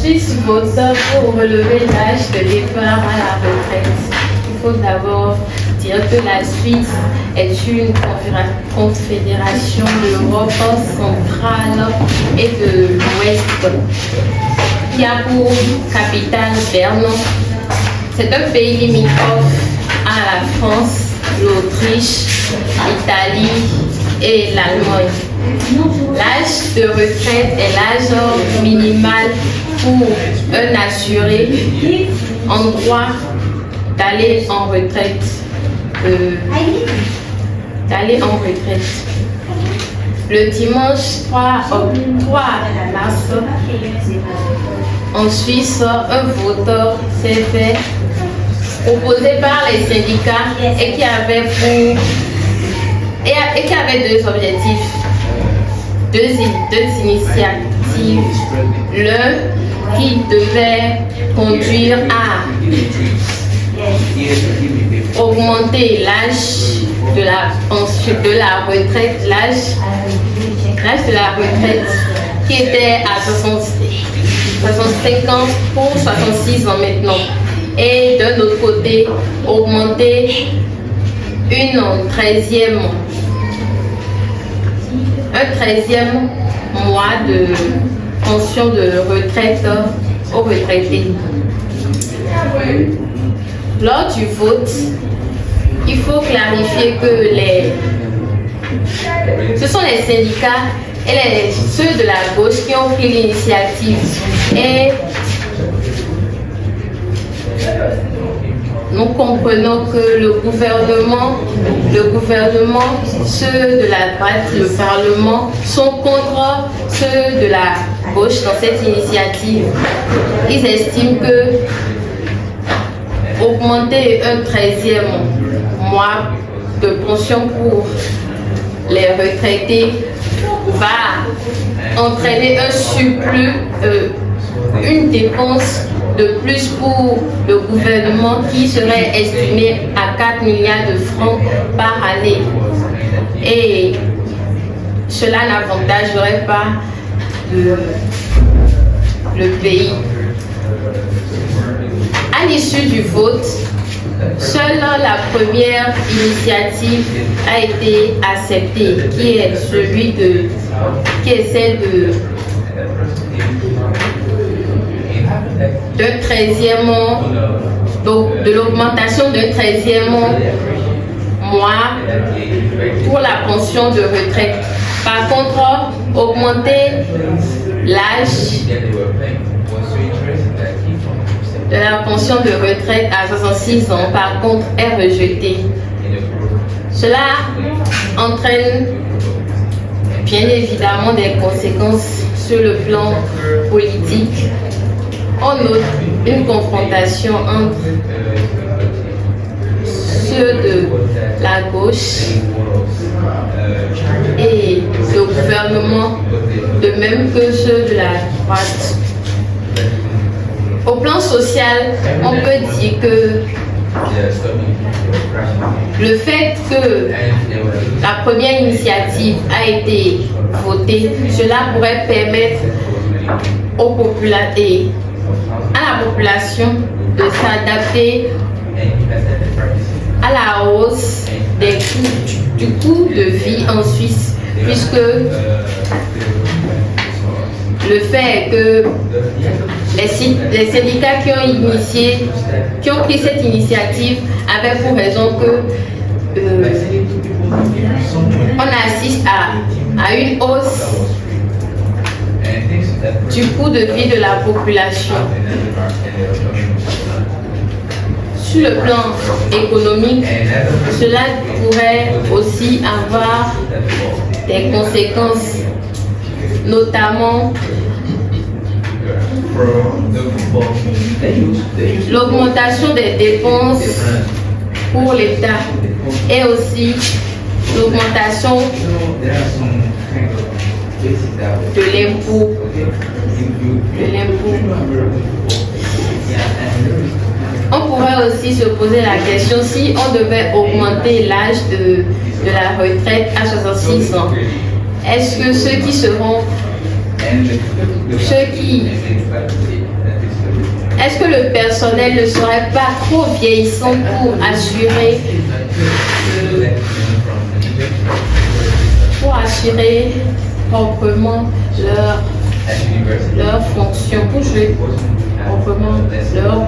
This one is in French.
Suisse vote pour relever l'âge de départ à la retraite. Il faut d'abord dire que la Suisse est une confédération d'Europe centrale et de l'Ouest qui a pour capitale Berne. C'est un pays limitrophe à la France, l'Autriche, l'Italie et l'Allemagne. L'âge de retraite est l'âge minimal pour un assuré en droit d'aller en retraite. Le dimanche 3 mars, en Suisse, un vote s'est fait proposé par les syndicats et qui avait deux objectifs, deux initiatives. L'un qui devait conduire à augmenter l'âge de la retraite, l'âge de la retraite qui était à 65 ans pour 66 ans maintenant. Et d'un autre côté, augmenter un 13e mois de pension de retraite aux retraités. Lors du vote, il faut clarifier que ce sont les syndicats et ceux de la gauche qui ont pris l'initiative. Et nous comprenons que le gouvernement, ceux de la droite, le Parlement sont contre ceux de la gauche dans cette initiative. Ils estiment que augmenter un 13e mois de pension pour les retraités va entraîner un surplus, une dépense de plus pour le gouvernement qui serait estimé à 4 milliards de francs par année. Et cela n'avantagerait pas le pays. À l'issue du vote, seule la première initiative a été acceptée, qui est celle de l'augmentation d'un 13e mois pour la pension de retraite. Par contre, augmenter l'âge de la pension de retraite à 66 ans, par contre, est rejeté. Cela entraîne bien évidemment des conséquences sur le plan politique. On note une confrontation entre ceux de la gauche et le gouvernement, de même que ceux de la droite. Au plan social, on peut dire que le fait que la première initiative a été votée, cela pourrait permettre à la population de s'adapter à la hausse du coût de vie en Suisse, puisque le fait que les syndicats qui ont pris cette initiative avaient pour raison que on assiste à une hausse du coût de vie de la population. Sur le plan économique, cela pourrait aussi avoir des conséquences, notamment l'augmentation des dépenses pour l'État et aussi l'augmentation de l'impôt. On pourrait aussi se poser la question si on devait augmenter l'âge de la retraite à 66 ans. Est-ce que ceux qui Est-ce que le personnel ne serait pas trop vieillissant pour assurer proprement leur fonction, pour jouer proprement leur